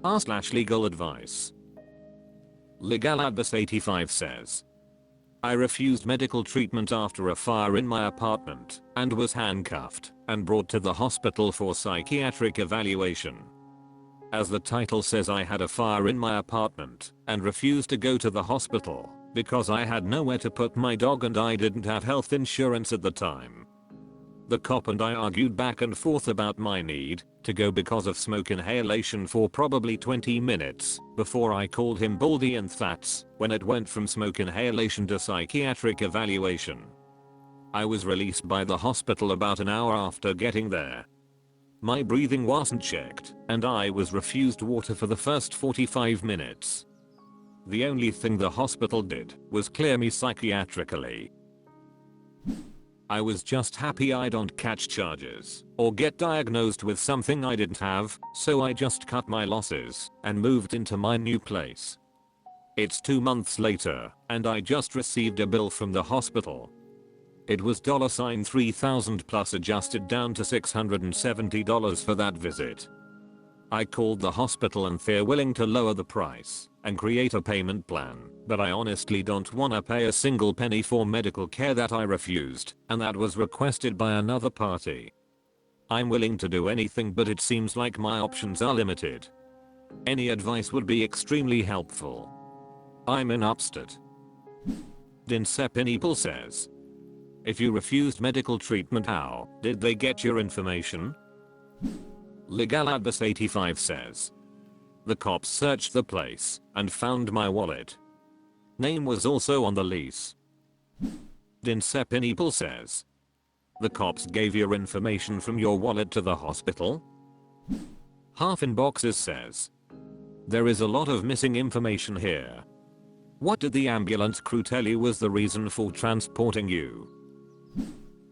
r/legal advice. Legaladvice 85 says, I refused medical treatment after a fire in my apartment and was handcuffed and brought to the hospital for psychiatric evaluation. As the title says, I had a fire in my apartment and refused to go to the hospital because I had nowhere to put my dog and I didn't have health insurance at the time. The cop and I argued back and forth about my need to go because of smoke inhalation for probably 20 minutes before I called him baldy and thats when it went from smoke inhalation to psychiatric evaluation. I was released by the hospital about an hour after getting there. My breathing wasn't checked and I was refused water for the first 45 minutes. The only thing the hospital did was clear me psychiatrically. I was just happy I don't catch charges or get diagnosed with something I didn't have, so I just cut my losses and moved into my new place. It's 2 months later and I just received a bill from the hospital. It was $3,000 plus adjusted down to $670 for that visit. I called the hospital and they're willing to lower the price and create a payment plan, but I honestly don't wanna pay a single penny for medical care that I refused and that was requested by another party. I'm willing to do anything, but it seems like my options are limited. Any advice would be extremely helpful. I'm in Upstate. Dinsepinipal says, if you refused medical treatment, how did they get your information? Legaladvice 85 says, the cops searched the place and found my wallet. Name was also on the lease. Dinsepinipal says, the cops gave your information from your wallet to the hospital? Half in boxes says, there is a lot of missing information here. What did the ambulance crew tell you was the reason for transporting you?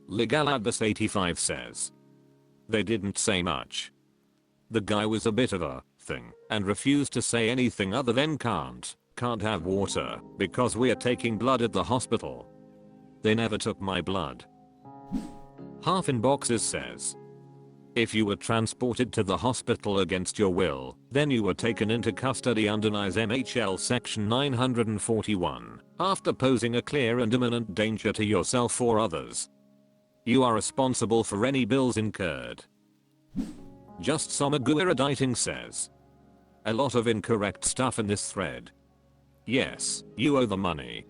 Legaladvice 85 says, they didn't say much. The guy was a bit of a thing and refused to say anything other than can't have water because we're taking blood at the hospital. They never took my blood. Half in boxes says, if you were transported to the hospital against your will, then you were taken into custody under NIS MHL section 941 after posing a clear and imminent danger to yourself or others. You are responsible for any bills incurred. Just some Aguirre says, a lot of incorrect stuff in this thread. Yes, you owe the money.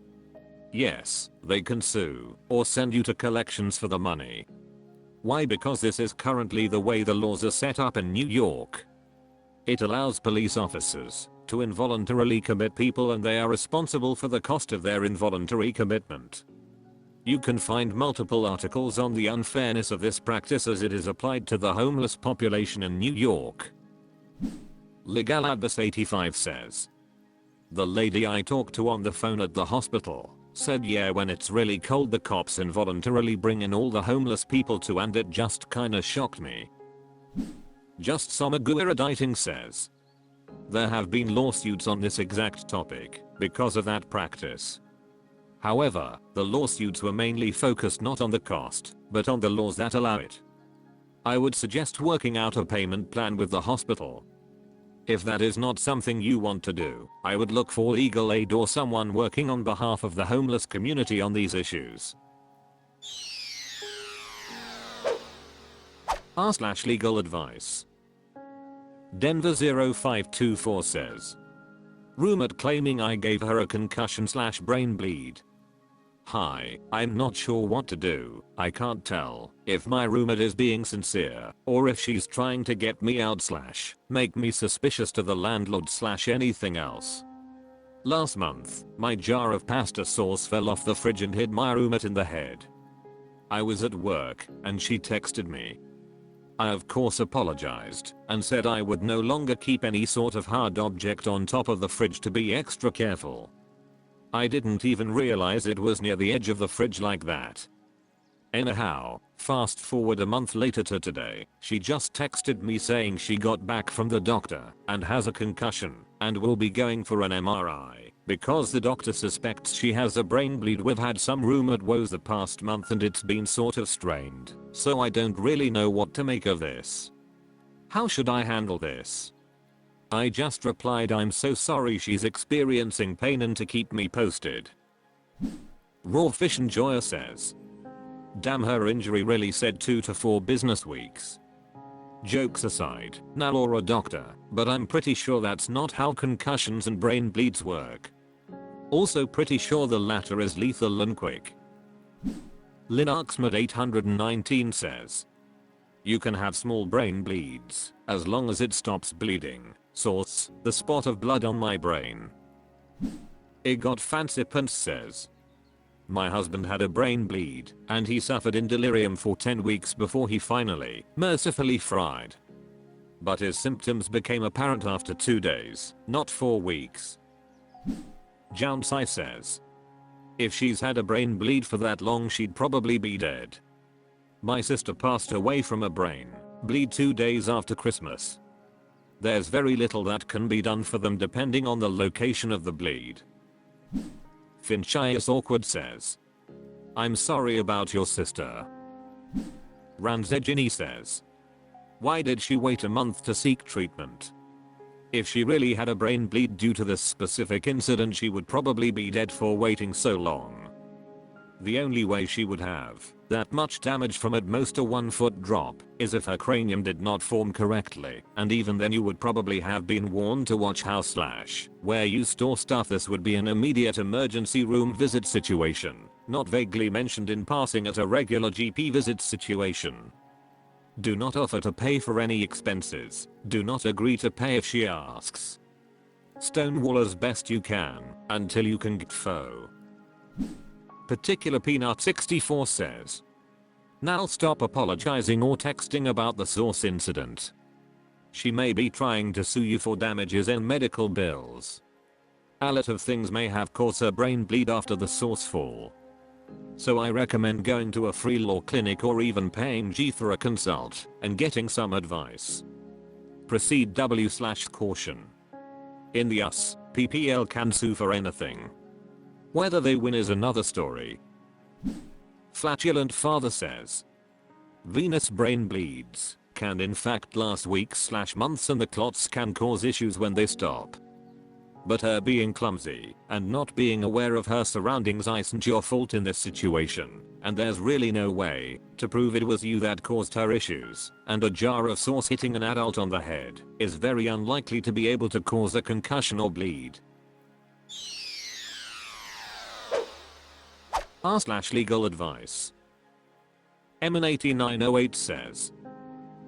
Yes, they can sue or send you to collections for the money. Why? Because this is currently the way the laws are set up in New York. It allows police officers to involuntarily commit people and they are responsible for the cost of their involuntary commitment. You can find multiple articles on the unfairness of this practice as it is applied to the homeless population in New York. Legaladvice 85 says, the lady I talked to on the phone at the hospital said yeah, when it's really cold the cops involuntarily bring in all the homeless people too, and it just kinda shocked me. Just some Aguirre says, there have been lawsuits on this exact topic because of that practice. However, the lawsuits were mainly focused not on the cost, but on the laws that allow it. I would suggest working out a payment plan with the hospital. If that is not something you want to do, I would look for legal aid or someone working on behalf of the homeless community on these issues. r/legal advice. Denver 0524 says, roommate claiming I gave her a concussion/brain bleed. Hi, I'm not sure what to do. I can't tell if my roommate is being sincere or if she's trying to get me out / make me suspicious to the landlord / anything else. Last month, my jar of pasta sauce fell off the fridge and hit my roommate in the head. I was at work and she texted me. I of course apologized and said I would no longer keep any sort of hard object on top of the fridge to be extra careful. I didn't even realize it was near the edge of the fridge like that. Anyhow, fast forward a month later to today, she just texted me saying she got back from the doctor and has a concussion and will be going for an MRI because the doctor suspects she has a brain bleed. We've had some roommate woes the past month and it's been sort of strained, so I don't really know what to make of this. How should I handle this? I just replied I'm so sorry she's experiencing pain and to keep me posted. Raw Fish and Joya says, damn, her injury really said 2 to 4 business weeks. Jokes aside, now you're a doctor, but I'm pretty sure that's not how concussions and brain bleeds work. Also pretty sure the latter is lethal and quick. Linuxmed819 says, you can have small brain bleeds, as long as it stops bleeding. Source, the spot of blood on my brain. It got fancy pants says, my husband had a brain bleed, and he suffered in delirium for 10 weeks before he finally, mercifully fried. But his symptoms became apparent after 2 days, not 4 weeks. Jounsai says, if she's had a brain bleed for that long she'd probably be dead. My sister passed away from a brain bleed 2 days after Christmas. There's very little that can be done for them depending on the location of the bleed. Finchias Awkward says, I'm sorry about your sister. Ranzegini says, why did she wait a month to seek treatment? If she really had a brain bleed due to this specific incident, she would probably be dead for waiting so long. The only way she would have that much damage from at most a 1-foot drop is if her cranium did not form correctly, and even then you would probably have been warned to watch how / where you store stuff. This would be an immediate emergency room visit situation, not vaguely mentioned in passing at a regular GP visit situation. Do not offer to pay for any expenses. Do not agree to pay if she asks. Stonewall as best you can until you can get foe. Particular Peanut 64 says, now stop apologizing or texting about the source incident. She may be trying to sue you for damages and medical bills. A lot of things may have caused her brain bleed after the source fall. So I recommend going to a free law clinic or even paying G for a consult and getting some advice. Proceed W/caution. In the US, PPL can sue for anything. Whether they win is another story. Flatulent Father says, venous brain bleeds can in fact last weeks/months and the clots can cause issues when they stop. But her being clumsy and not being aware of her surroundings isn't your fault in this situation, and there's really no way to prove it was you that caused her issues, and a jar of sauce hitting an adult on the head is very unlikely to be able to cause a concussion or bleed. r/legal advice. Emin8908 says,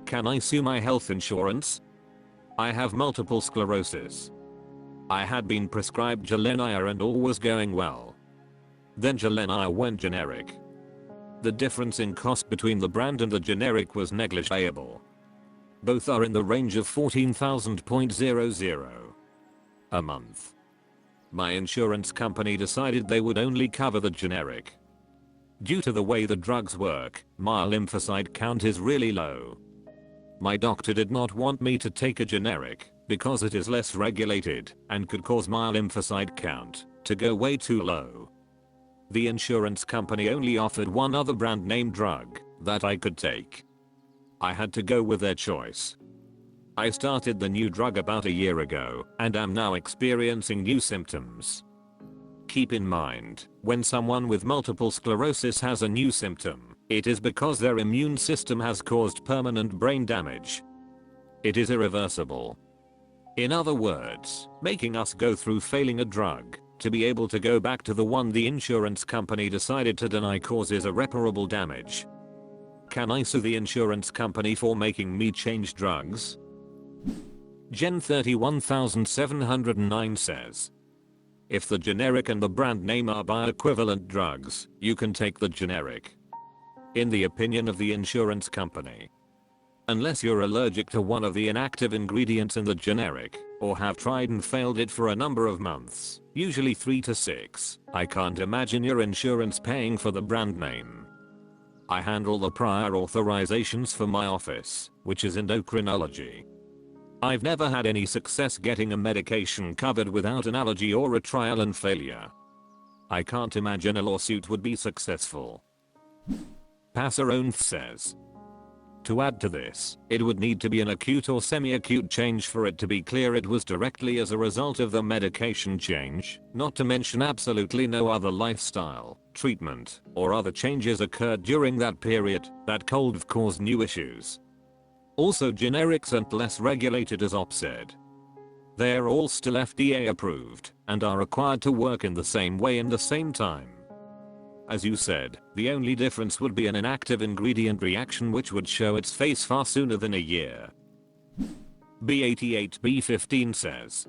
can I sue my health insurance? I have multiple sclerosis. I had been prescribed Gilenya and all was going well. Then Gilenya went generic. The difference in cost between the brand and the generic was negligible. Both are in the range of $14,000 a month. My insurance company decided they would only cover the generic. Due to the way the drugs work, my lymphocyte count is really low. My doctor did not want me to take a generic because it is less regulated and could cause my lymphocyte count to go way too low. The insurance company only offered one other brand name drug that I could take. I had to go with their choice. I started the new drug about a year ago and am now experiencing new symptoms. Keep in mind, when someone with multiple sclerosis has a new symptom, it is because their immune system has caused permanent brain damage. It is irreversible. In other words, making us go through failing a drug to be able to go back to the one the insurance company decided to deny causes irreparable damage. Can I sue the insurance company for making me change drugs? Gen 31709 says, if the generic and the brand name are bioequivalent drugs, you can take the generic. In the opinion of the insurance company. Unless you're allergic to one of the inactive ingredients in the generic, or have tried and failed it for a number of months, usually 3 to 6, I can't imagine your insurance paying for the brand name. I handle the prior authorizations for my office, which is endocrinology. I've never had any success getting a medication covered without an allergy or a trial and failure. I can't imagine a lawsuit would be successful. Passeronth says, To add to this, it would need to be an acute or semi-acute change for it to be clear it was directly as a result of the medication change, not to mention absolutely no other lifestyle, treatment, or other changes occurred during that period that could have caused new issues. Also, generics aren't less regulated, as Op said. They're all still FDA approved and are required to work in the same way in the same time. As you said, the only difference would be an inactive ingredient reaction which would show its face far sooner than a year. B88B15 says,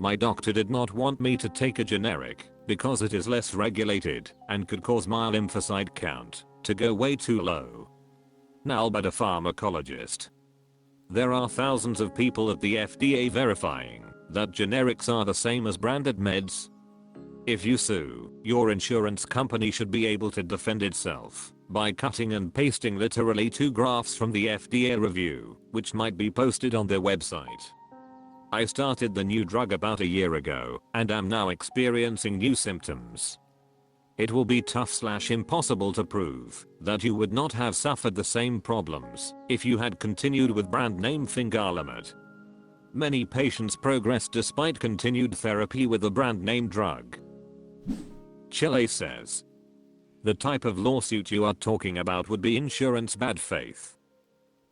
my doctor did not want me to take a generic because it is less regulated and could cause my lymphocyte count to go way too low. Now but a pharmacologist. There are thousands of people at the FDA verifying that generics are the same as branded meds. If you sue, your insurance company should be able to defend itself by cutting and pasting literally 2 graphs from the FDA review, which might be posted on their website. I started the new drug about a year ago and am now experiencing new symptoms. It will be tough/impossible to prove that you would not have suffered the same problems if you had continued with brand name fingolimod. Many patients progress despite continued therapy with the brand name drug. Chile says, the type of lawsuit you are talking about would be insurance bad faith.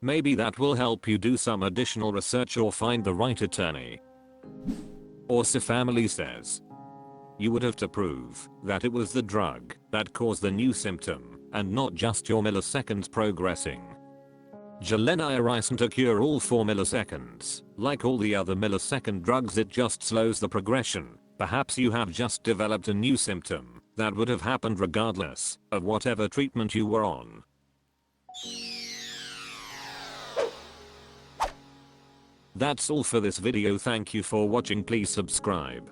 Maybe that will help you do some additional research or find the right attorney. Orsa family says, you would have to prove that it was the drug that caused the new symptom and not just your milliseconds progressing. Jelena isn't a cure all for milliseconds. Like all the other millisecond drugs, it just slows the progression. Perhaps you have just developed a new symptom that would have happened regardless of whatever treatment you were on. That's all for this video. Thank you for watching. Please subscribe.